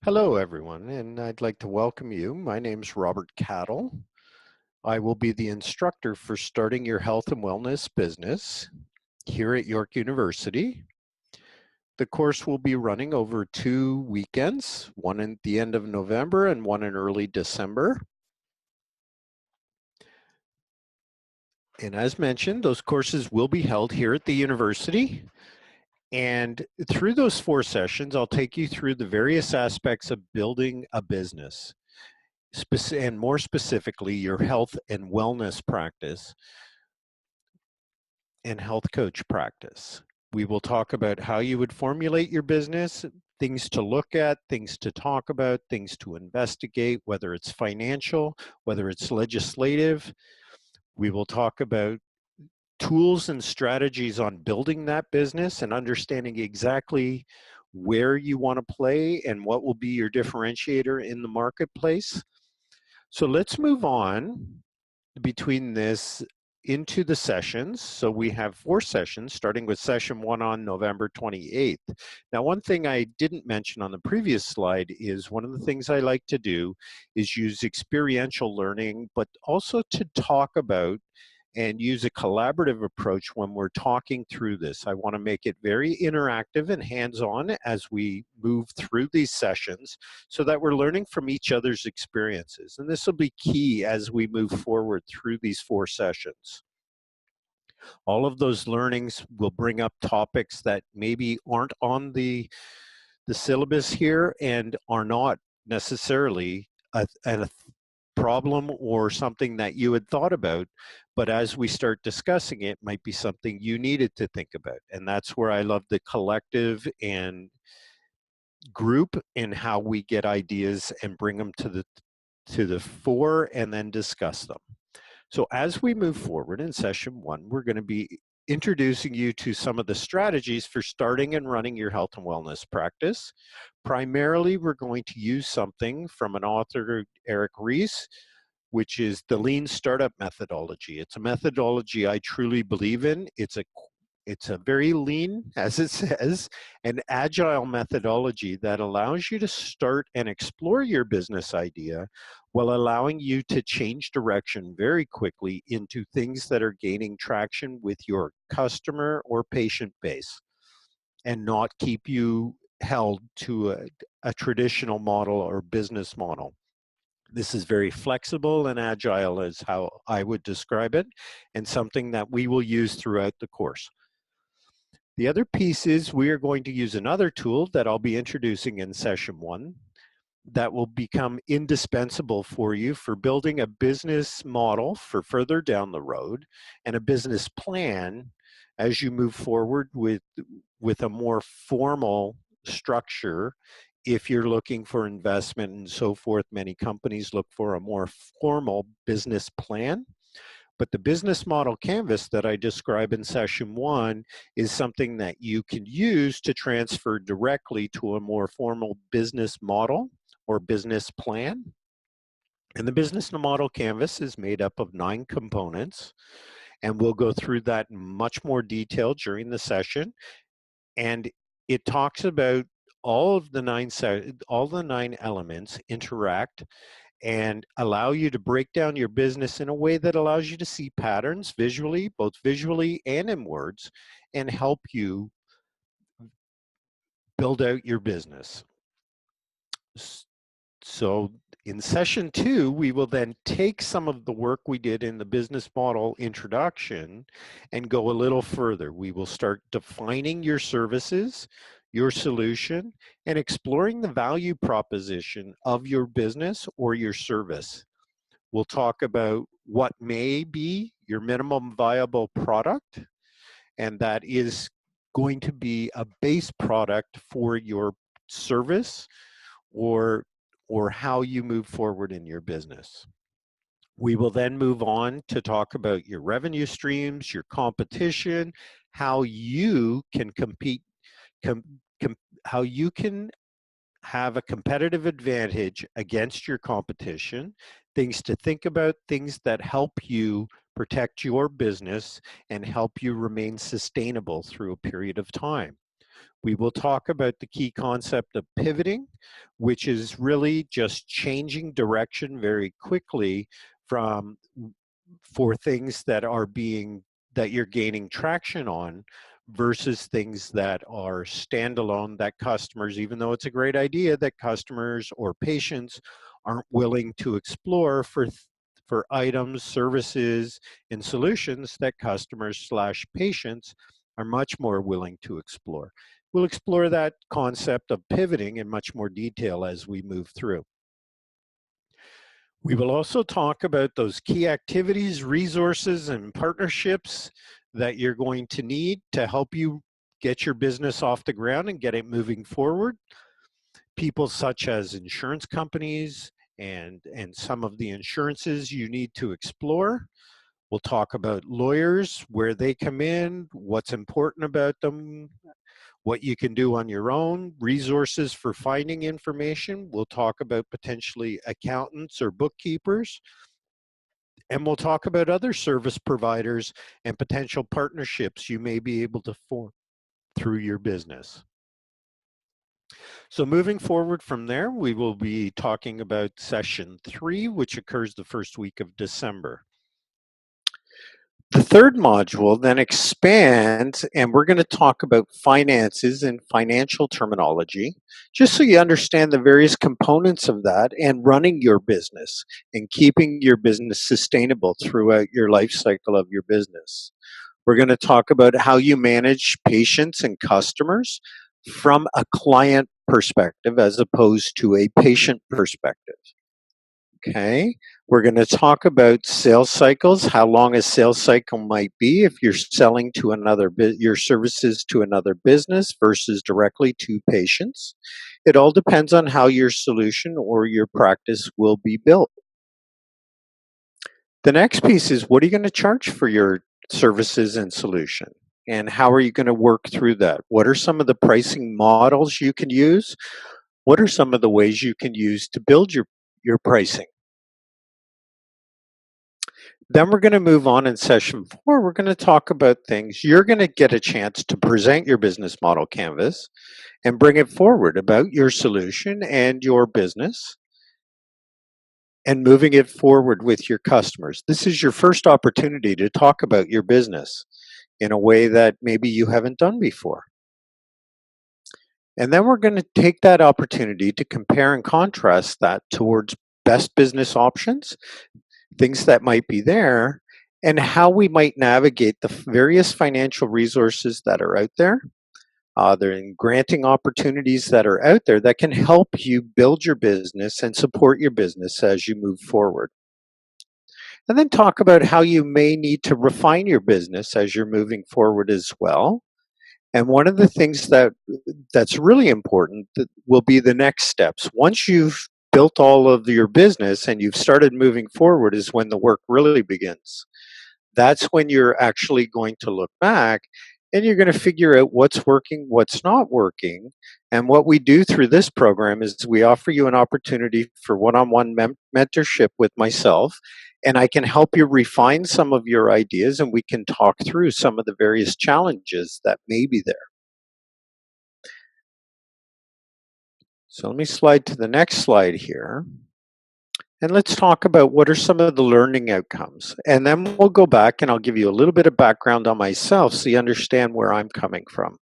Hello, everyone, and I'd like to welcome you. My name's Robert Cattle. I will be the instructor for starting your health and wellness business here at York University. The course will be running over 2 weekends, one at the end of November and one in early December. And as mentioned, those courses will be held here at the university. And through those 4 sessions, I'll take you through the various aspects of building a business. And more specifically, your health and wellness practice and health coach practice. We will talk about how you would formulate your business, things to look at, things to talk about, things to investigate, whether it's financial, whether it's legislative. We will talk about tools and strategies on building that business and understanding exactly where you want to play and what will be your differentiator in the marketplace. So let's move on between this into the sessions. So we have 4 sessions, starting with session 1 on November 28th. Now, one thing I didn't mention on the previous slide is one of the things I like to do is use experiential learning, but also to talk about and use a collaborative approach when we're talking through this. I want to make it very interactive and hands-on as we move through these sessions so that we're learning from each other's experiences. And this will be key as we move forward through these 4 sessions. All of those learnings will bring up topics that maybe aren't on the syllabus here and are not necessarily a problem or something that you had thought about, but as we start discussing it, might be something you needed to think about. And that's where I love the collective and group and how we get ideas and bring them to the fore and then discuss them. So as we move forward in session 1, we're going to be introducing you to some of the strategies for starting and running your health and wellness practice. Primarily, we're going to use something from an author, Eric Ries, which is the lean startup methodology. It's a methodology I truly believe in. It's a very lean, as it says, an agile methodology that allows you to start and explore your business idea while allowing you to change direction very quickly into things that are gaining traction with your customer or patient base and not keep you held to a traditional model or business model. This is very flexible and agile is how I would describe it, and something that we will use throughout the course. The other piece is we are going to use another tool that I'll be introducing in session 1 that will become indispensable for you for building a business model for further down the road and a business plan as you move forward with a more formal structure. If you're looking for investment and so forth, many companies look for a more formal business plan. But the business model canvas that I describe in session 1 is something that you can use to transfer directly to a more formal business model or business plan. And the business model canvas is made up of 9 components, and we'll go through that in much more detail during the session. And it talks about all the 9 elements interact and allow you to break down your business in a way that allows you to see patterns visually, both visually and in words, and help you build out your business. So in session 2, we will then take some of the work we did in the business model introduction and go a little further. We will start defining your services, your solution, and exploring the value proposition of your business or your service. We'll talk about what may be your minimum viable product, and that is going to be a base product for your service or how you move forward in your business. We will then move on to talk about your revenue streams, your competition, how you can compete, how you can have a competitive advantage against your competition, things to think about, things that help you protect your business and help you remain sustainable through a period of time. We will talk about the key concept of pivoting, which is really just changing direction very quickly from for things that you're gaining traction on versus things that are standalone that customers, even though it's a great idea, that customers or patients aren't willing to explore for items, services, and solutions that customers slash patients are much more willing to explore. We'll explore that concept of pivoting in much more detail as we move through. We will also talk about those key activities, resources, and partnerships that you're going to need to help you get your business off the ground and get it moving forward. People such as insurance companies and some of the insurances you need to explore. We'll talk about lawyers, where they come in, what's important about them, what you can do on your own, resources for finding information. We'll talk about potentially accountants or bookkeepers, and we'll talk about other service providers and potential partnerships you may be able to form through your business. So moving forward from there, we will be talking about session 3, which occurs the first week of December. The third module then expands, and we're going to talk about finances and financial terminology, just so you understand the various components of that and running your business and keeping your business sustainable throughout your life cycle of your business. We're going to talk about how you manage patients and customers from a client perspective as opposed to a patient perspective. Okay, we're going to talk about sales cycles, how long a sales cycle might be if you're selling to your services to another business versus directly to patients. It all depends on how your solution or your practice will be built. The next piece is, what are you going to charge for your services and solution? And how are you going to work through that? What are some of the pricing models you can use? What are some of the ways you can use to build your pricing? Then we're going to move on in session 4. We're going to talk about things. You're going to get a chance to present your business model canvas and bring it forward about your solution and your business and moving it forward with your customers. This is your first opportunity to talk about your business in a way that maybe you haven't done before. And then we're going to take that opportunity to compare and contrast that towards best business options, things that might be there, and how we might navigate the various financial resources that are out there. There are granting opportunities that are out there that can help you build your business and support your business as you move forward. And then talk about how you may need to refine your business as you're moving forward as well. And one of the things that's really important that will be the next steps. Once you've built all of your business and you've started moving forward is when the work really begins. That's when you're actually going to look back and you're going to figure out what's working, what's not working. And what we do through this program is we offer you an opportunity for one-on-one mentorship with myself, and I can help you refine some of your ideas, and we can talk through some of the various challenges that may be there. So let me slide to the next slide here. And let's talk about what are some of the learning outcomes. And then we'll go back and I'll give you a little bit of background on myself so you understand where I'm coming from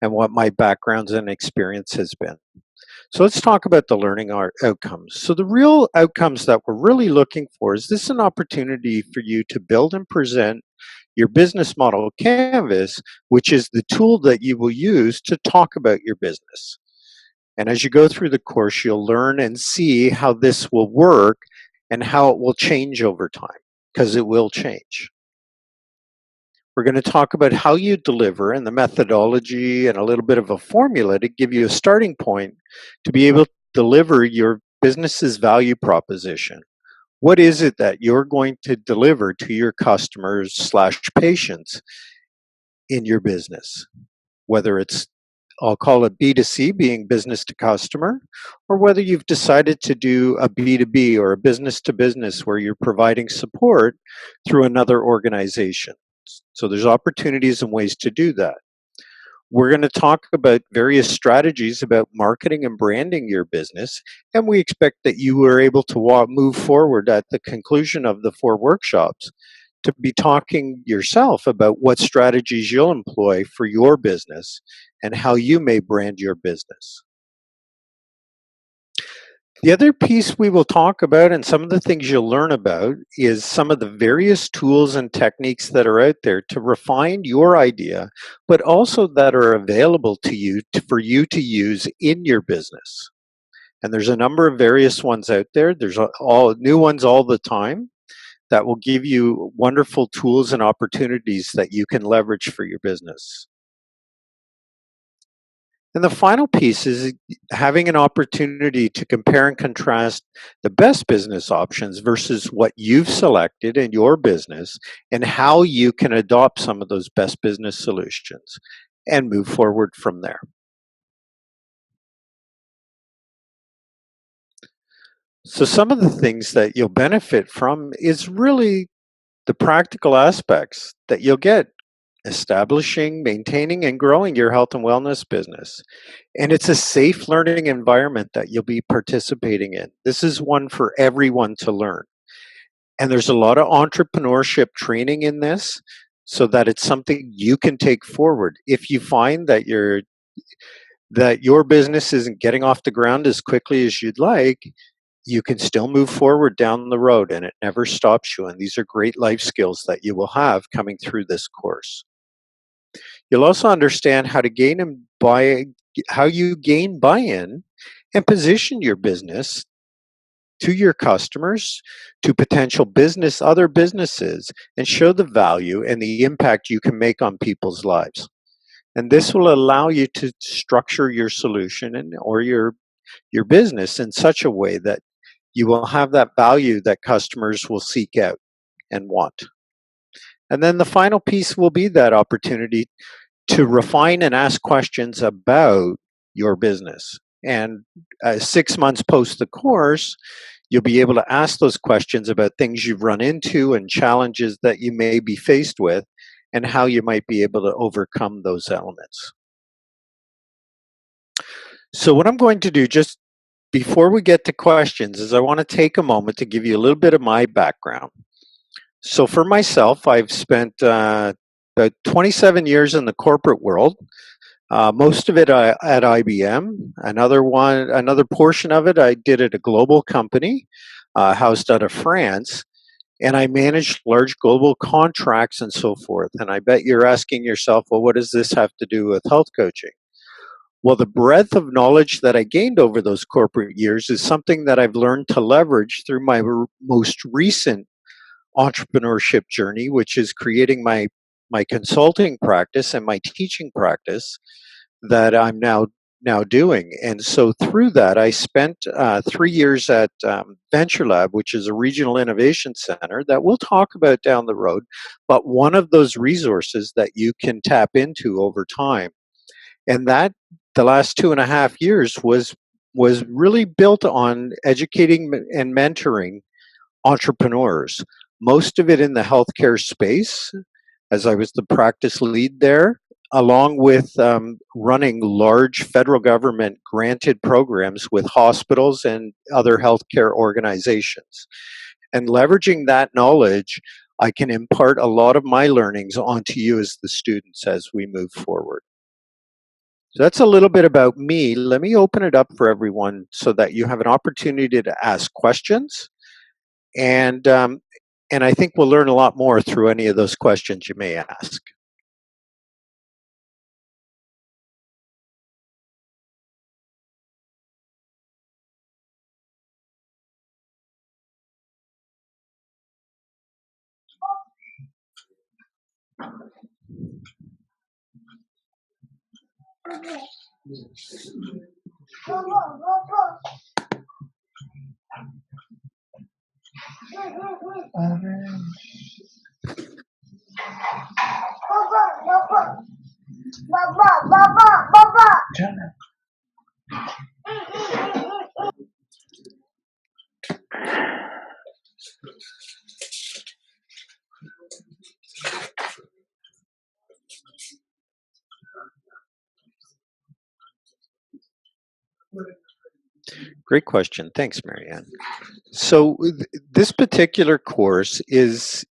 and what my background and experience has been. So let's talk about the learning outcomes. So the real outcomes that we're really looking for is this an opportunity for you to build and present your business model canvas, which is the tool that you will use to talk about your business. And as you go through the course, you'll learn and see how this will work and how it will change over time, because it will change. We're going to talk about how you deliver and the methodology and a little bit of a formula to give you a starting point to be able to deliver your business's value proposition. What is it that you're going to deliver to your customers slash patients in your business? Whether it's, I'll call it B2C, being business to customer, or whether you've decided to do a B2B or a business to business where you're providing support through another organization. So there's opportunities and ways to do that. We're going to talk about various strategies about marketing and branding your business, and we expect that you were able to move forward at the conclusion of the 4 workshops to be talking yourself about what strategies you'll employ for your business and how you may brand your business. The other piece we will talk about and some of the things you'll learn about is some of the various tools and techniques that are out there to refine your idea, but also that are available to you for you to use in your business. And there's a number of various ones out there. There's all new ones all the time that will give you wonderful tools and opportunities that you can leverage for your business. And the final piece is having an opportunity to compare and contrast the best business options versus what you've selected in your business and how you can adopt some of those best business solutions and move forward from there. So, some of the things that you'll benefit from is really the practical aspects that you'll get establishing, maintaining, and growing your health and wellness business. And it's a safe learning environment that you'll be participating in. This is one for everyone to learn. And there's a lot of entrepreneurship training in this so that it's something you can take forward. If you find that your business isn't getting off the ground as quickly as you'd like, you can still move forward down the road and it never stops you. And these are great life skills that you will have coming through this course. You'll also understand how you gain buy-in and position your business to your customers, to potential other businesses, and show the value and the impact you can make on people's lives. And this will allow you to structure your solution or your business in such a way that you will have that value that customers will seek out and want. And then the final piece will be that opportunity to refine and ask questions about your business. And 6 months post the course, you'll be able to ask those questions about things you've run into and challenges that you may be faced with and how you might be able to overcome those elements. So, what I'm going to do just before we get to questions is I want to take a moment to give you a little bit of my background. So, for myself, I've spent about 27 years in the corporate world. Most of it at IBM. Another portion of it, I did at a global company housed out of France, and I managed large global contracts and so forth. And I bet you're asking yourself, well, what does this have to do with health coaching? Well, the breadth of knowledge that I gained over those corporate years is something that I've learned to leverage through my most recent entrepreneurship journey, which is creating my consulting practice and my teaching practice that I'm now doing. And so through that, I spent 3 years at Venture Lab, which is a regional innovation center that we'll talk about down the road, but one of those resources that you can tap into over time. And that the last 2.5 years was really built on educating and mentoring entrepreneurs, most of it in the healthcare space, as I was the practice lead there, along with running large federal government granted programs with hospitals and other healthcare organizations. And leveraging that knowledge, I can impart a lot of my learnings onto you as the students as we move forward. So that's a little bit about me. Let me open it up for everyone so that you have an opportunity to ask questions. And and I think we'll learn a lot more through any of those questions you may ask. Great question. Thanks, Marianne. So this particular course is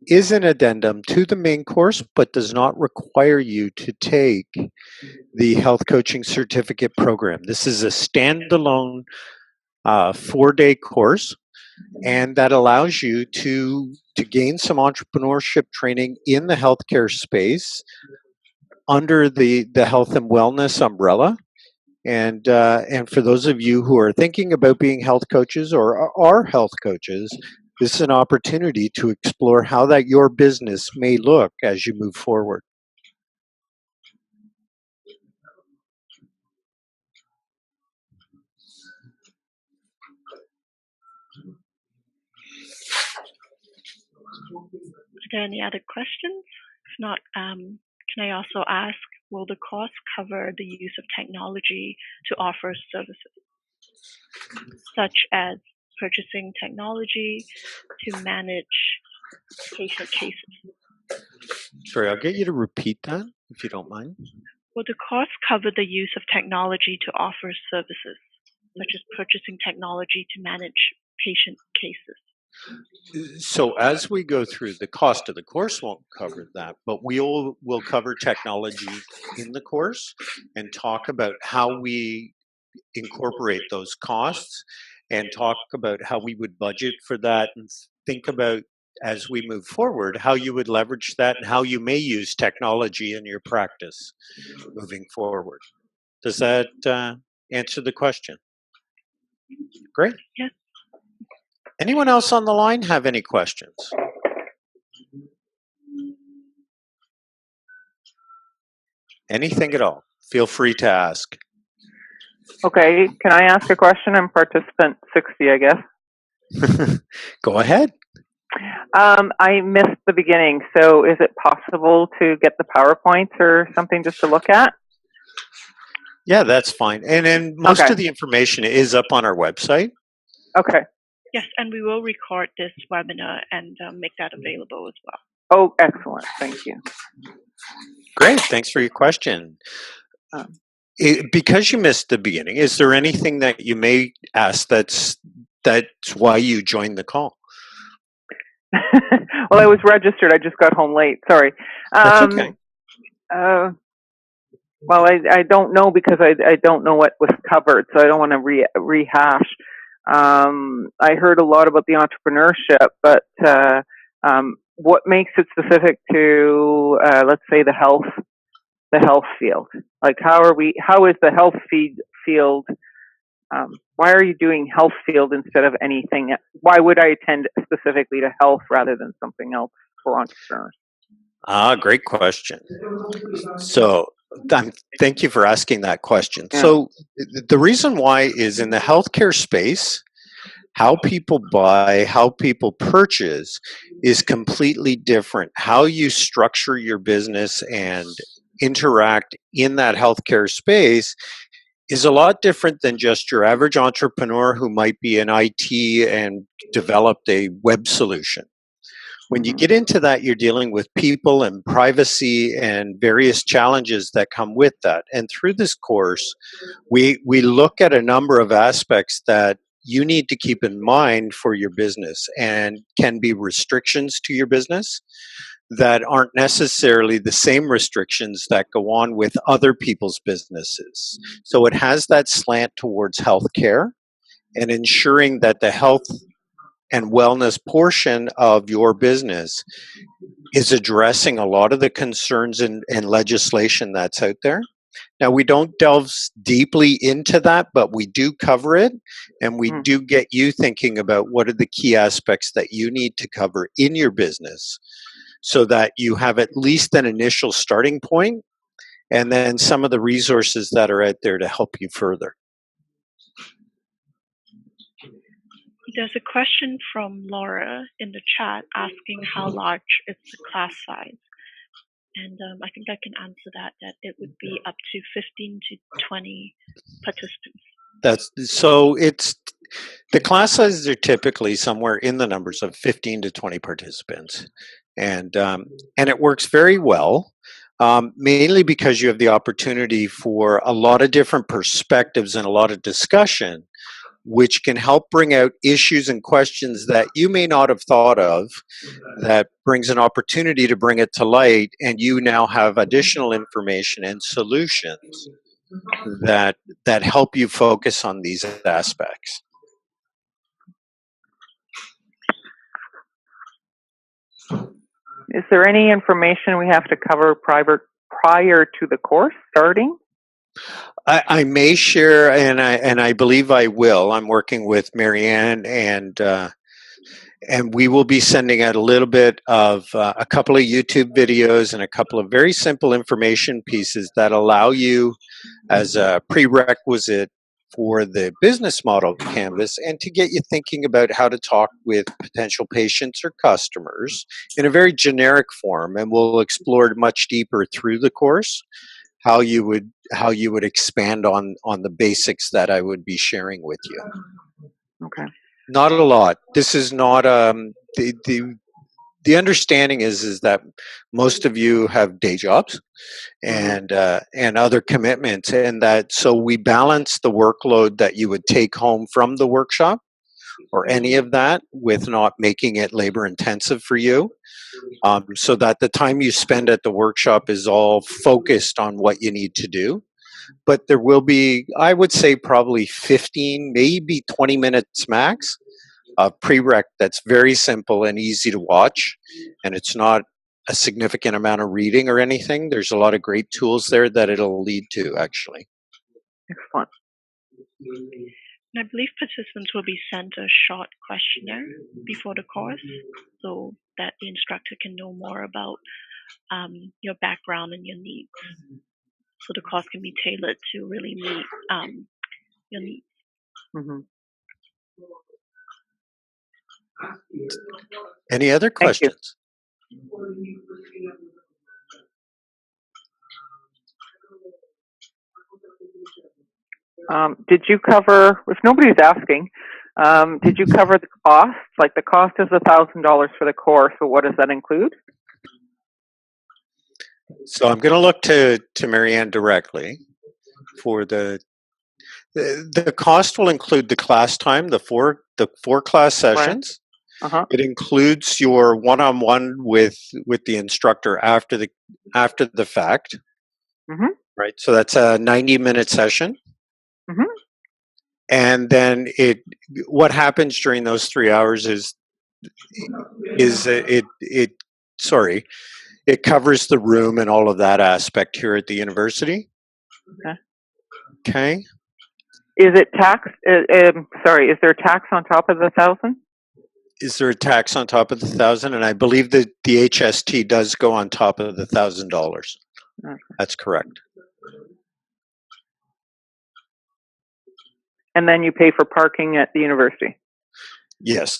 an addendum to the main course, but does not require you to take the health coaching certificate program. This is a standalone 4-day course, and that allows you to gain some entrepreneurship training in the healthcare space under the health and wellness umbrella. And for those of you who are thinking about being health coaches or are health coaches, this is an opportunity to explore how that your business may look as you move forward. Are there any other questions? If not, can I also ask, will the course cover the use of technology to offer services, such as purchasing technology to manage patient cases? Sorry, I'll get you to repeat that, if you don't mind. Will the course cover the use of technology to offer services, such as purchasing technology to manage patient cases? So as we go through, the cost of the course won't cover that, but we'll cover technology in the course and talk about how we incorporate those costs and talk about how we would budget for that and think about, as we move forward, how you would leverage that and how you may use technology in your practice moving forward. Does that answer the question? Great. Yes. Anyone else on the line have any questions? Anything at all? Feel free to ask. Okay, can I ask a question? I'm participant 60, I guess. Go ahead. I missed the beginning, so is it possible to get the PowerPoints or something just to look at? Yeah, that's fine. And then most of the information is up on our website. Okay. Yes, and we will record this webinar and make that available as well. Oh, excellent. Thank you. Great. Thanks for your question. Because you missed the beginning, is there anything that you may ask that's why you joined the call? Well, I was registered. I just got home late. Sorry. That's okay. Well, I don't know because I don't know what was covered, so I don't want to rehash. I heard a lot about the entrepreneurship, but what makes it specific to, let's say, the health field? Like, how is the health field? Why are you doing health field instead of anything? Why would I attend specifically to health rather than something else for entrepreneurs? Great question. So thank you for asking that question. Yeah. So the reason why is in the healthcare space, how people buy, how people purchase is completely different. How you structure your business and interact in that healthcare space is a lot different than just your average entrepreneur who might be in IT and developed a web solution. When you get into that, you're dealing with people and privacy and various challenges that come with that. And through this course, we look at a number of aspects that you need to keep in mind for your business and can be restrictions to your business that aren't necessarily the same restrictions that go on with other people's businesses. So it has that slant towards healthcare and ensuring that the health and wellness portion of your business is addressing a lot of the concerns and legislation that's out there. Now, we don't delve deeply into that, but we do cover it, and we do get you thinking about what are the key aspects that you need to cover in your business so that you have at least an initial starting point and then some of the resources that are out there to help you further. There's a question from Laura in the chat asking how large is the class size. And I think I can answer that it would be up to 15 to 20 participants. The class sizes are typically somewhere in the numbers of 15 to 20 participants. And it works very well. mainly because you have the opportunity for a lot of different perspectives and a lot of discussion, which can help bring out issues and questions that you may not have thought of, that brings an opportunity to bring it to light, and you now have additional information and solutions that help you focus on these aspects. Is there any information we have to cover prior to the course starting? I may share, and I believe I will. I'm working with Marianne, and we will be sending out a little bit of a couple of YouTube videos and a couple of very simple information pieces that allow you, as a prerequisite for the business model canvas, and to get you thinking about how to talk with potential patients or customers in a very generic form. And we'll explore it much deeper through the course, how you would expand on the basics that I would be sharing with you. Okay. Not a lot. This is not the understanding is that most of you have day jobs and other commitments, and that so we balance the workload that you would take home from the workshop or any of that with not making it labor intensive for you, so that the time you spend at the workshop is all focused on what you need to do. But there will be, I would say, probably 15, maybe 20 minutes max of prereq that's very simple and easy to watch, and it's not a significant amount of reading or anything. There's a lot of great tools there that it'll lead to, actually. Excellent. And I believe participants will be sent a short questionnaire before the course so that the instructor can know more about your background and your needs. So the course can be tailored to really meet your needs. Mm-hmm. Any other questions? Did you cover, if nobody's asking, did you cover the cost? Like the cost is $1,000 for the course, so what does that include? So I'm going to look to Marianne directly for the cost. Will include the class time, the four class sessions. Right. Uh-huh. It includes your one-on-one with the instructor after the fact. Mm-hmm. Right. So that's a 90-minute session. Mm-hmm. And then what happens during those 3 hours is it covers the room and all of that aspect here at the university. Okay. Okay. Is it tax? Is there tax on top of the 1,000? Is there a tax on top of the 1,000? And I believe that the HST does go on top of the $1,000. Okay. That's correct. And then you pay for parking at the university? Yes,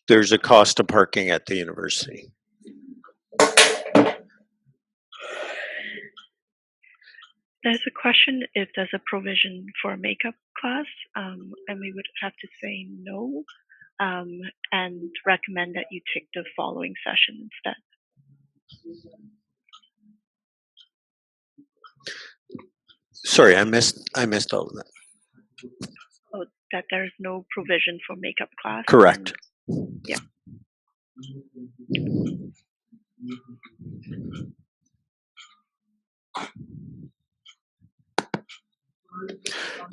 there's a cost of parking at the university. There's a question if there's a provision for a makeup class, and we would have to say no, and recommend that you take the following session instead. Sorry, I missed all of that. Oh, that there's no provision for makeup class. Correct. Yeah.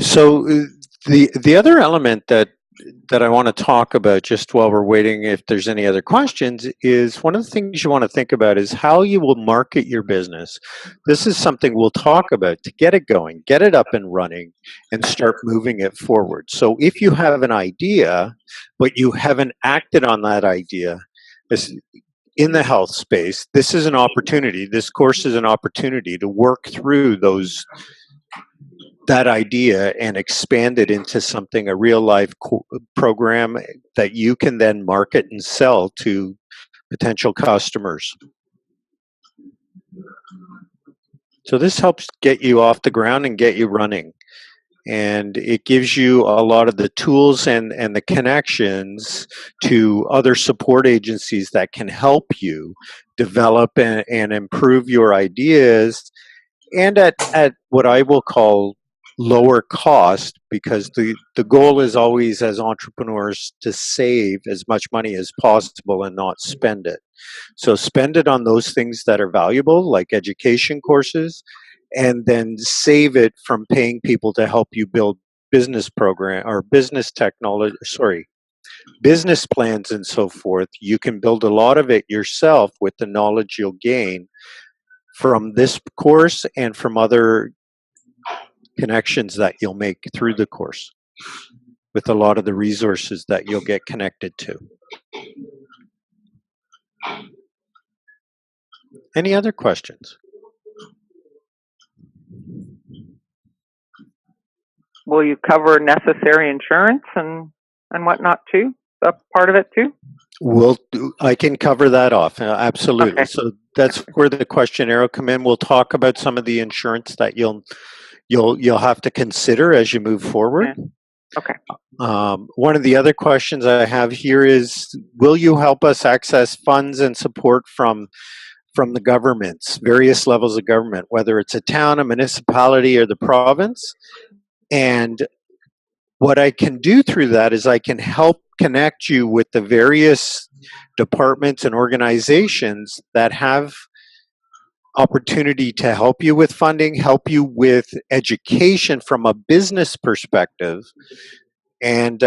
So the other element that I want to talk about, just while we're waiting if there's any other questions, is one of the things you want to think about is how you will market your business. This is something we'll talk about to get it going, get it up and running, and start moving it forward. So if you have an idea, but you haven't acted on that idea, in the health space, this is an opportunity. This course is an opportunity to work through that idea and expand it into something, a real life program that you can then market and sell to potential customers. So this helps get you off the ground and get you running. And it gives you a lot of the tools and the connections to other support agencies that can help you develop and improve your ideas, and at what I will call lower cost, because the goal is always, as entrepreneurs, to save as much money as possible and not spend it. So spend it on those things that are valuable, like education courses, and then save it from paying people to help you build business program or business technology, sorry, business plans and so forth. You can build a lot of it yourself with the knowledge you'll gain from this course and from other connections that you'll make through the course with a lot of the resources that you'll get connected to. Any other questions? Will you cover necessary insurance and whatnot too? That part of it too? I can cover that off. Absolutely. Okay. So that's where the questionnaire will come in. We'll talk about some of the insurance that you'll have to consider as you move forward. Yeah. Okay. One of the other questions I have here is, will you help us access funds and support from the governments, various levels of government, whether it's a town, a municipality, or the province? And what I can do through that is I can help connect you with the various departments and organizations that have opportunity to help you with funding, help you with education from a business perspective, and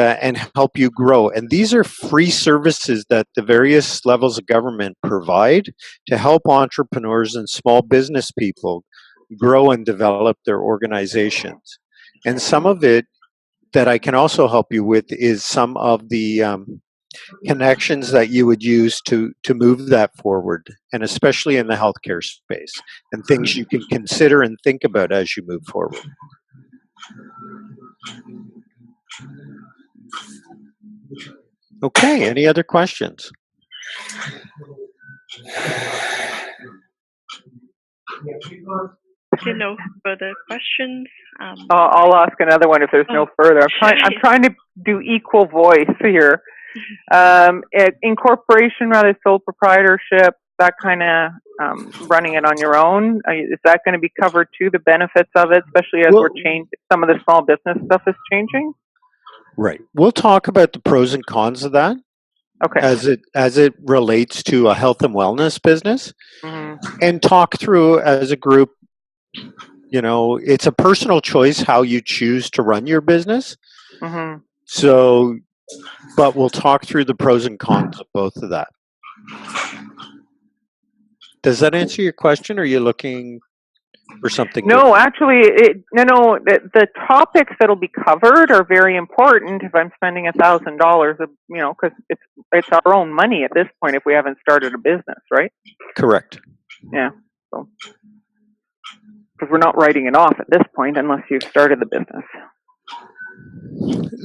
help you grow. And these are free services that the various levels of government provide to help entrepreneurs and small business people grow and develop their organizations. And some of it that I can also help you with is some of the connections that you would use to move that forward, and especially in the healthcare space, and things you can consider and think about as you move forward. Okay, any other questions? No further questions. I'll ask another one if there's no further. I'm trying to do equal voice here. Incorporation, rather sole proprietorship, that kind of running it on your own. Is that going to be covered too? The benefits of it, especially as we're changing, some of the small business stuff is changing. Right. We'll talk about the pros and cons of that. Okay. As it relates to a health and wellness business, and talk through as a group. You know, it's a personal choice how you choose to run your business. So, but we'll talk through the pros and cons of both of that. Does that answer your question? Or are you looking for something No, different? actually, the topics that'll be covered are very important if I'm spending $1,000, you know, because it's our own money at this point if we haven't started a business, right? Correct. Yeah. So, because we're not writing it off at this point unless you've started the business.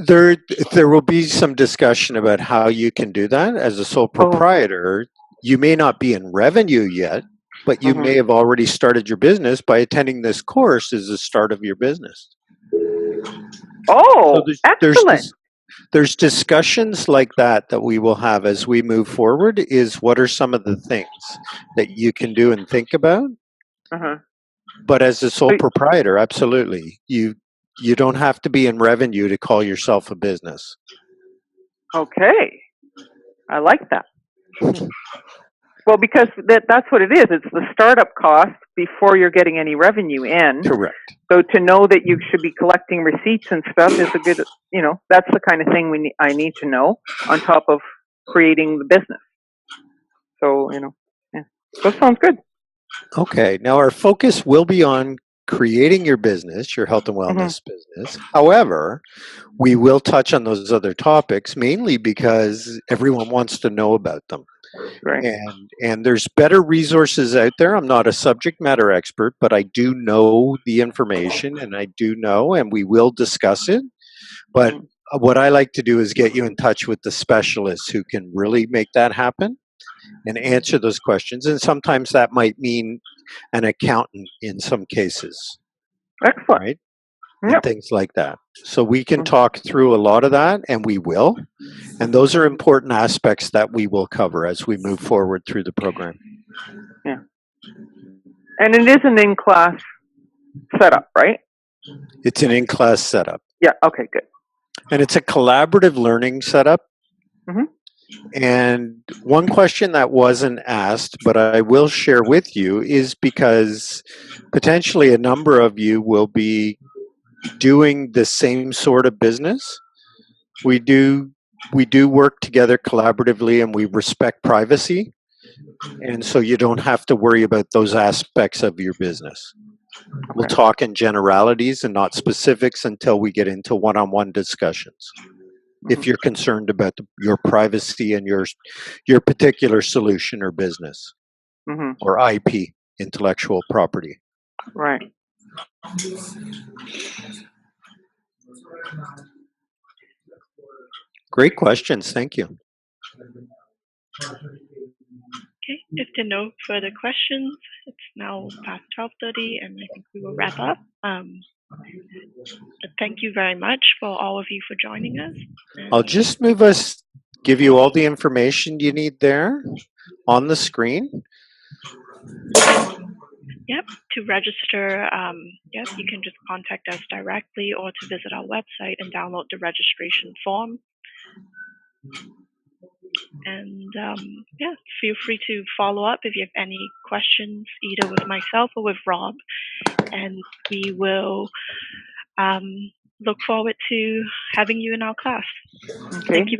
There will be some discussion about how you can do that. As a sole proprietor, you may not be in revenue yet, but you may have already started your business by attending this course as the start of your business. Oh, so excellent. There's discussions like that we will have as we move forward, is what are some of the things that you can do and think about. But as a sole proprietor, absolutely. You don't have to be in revenue to call yourself a business. Okay. I like that. Well, because that's what it is. It's the startup cost before you're getting any revenue in. Correct. So to know that you should be collecting receipts and stuff is a good, you know, that's the kind of thing I need to know on top of creating the business. So, you know, yeah. That sounds good. Okay. Now our focus will be on creating your business, your health and wellness business. However, we will touch on those other topics mainly because everyone wants to know about them. Right. And there's better resources out there. I'm not a subject matter expert, but I do know the information, and I do know, and we will discuss it. But what I like to do is get you in touch with the specialists who can really make that happen and answer those questions. And sometimes that might mean an accountant in some cases. Excellent. Right? and things like that. So we can talk through a lot of that, and we will. And those are important aspects that we will cover as we move forward through the program. Yeah. And it is an in-class setup, right? It's an in-class setup. Yeah, okay, good. And it's a collaborative learning setup. Mm-hmm. And one question that wasn't asked, but I will share with you, is because potentially a number of you will be doing the same sort of business. We do work together collaboratively, and we respect privacy. And so you don't have to worry about those aspects of your business. Okay. We'll talk in generalities and not specifics until we get into one-on-one discussions. Mm-hmm. If you're concerned about your privacy and your particular solution or business, mm-hmm. or IP, intellectual property. Right. Great questions. Thank you. Okay, if there are no further questions, it's now past 12:30, and I think we will wrap up. Thank you very much for all of you for joining us. I'll just give you all the information you need there on the screen. Yep, to register, you can just contact us directly or to visit our website and download the registration form. And feel free to follow up if you have any questions, either with myself or with Rob. And we will look forward to having you in our class. Okay. Thank you very much.